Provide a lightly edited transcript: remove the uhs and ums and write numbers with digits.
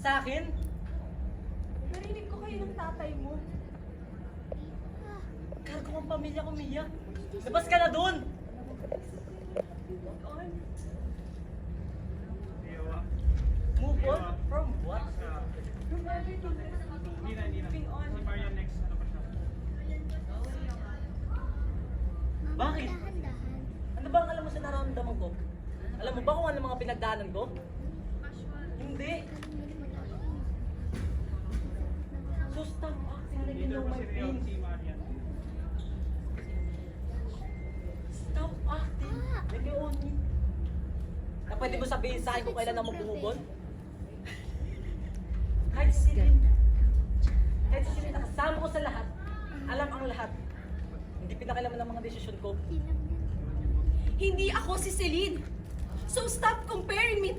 sa akin? Narinig ko kayo ng tatay mo. Kargo ang pamilya ko, Mia. Labas ka na dun! Move on? From what? From everything that's moving on. Bakit? Ano ba ang alam mo sa nararamdaman ko? Alam mo ba kung ano mga pinagdaanan ko? Hindi. So stop acting like you know my pain. Stop acting like you own me. Na pwede mo sabihin sa akin kung kailan ako magbuhubon? Kahit si Celine nakasama ko sa lahat, alam ang lahat. Hindi pinakailaman ng mga desisyon ko. Hindi ako si Celine. So stop comparing me to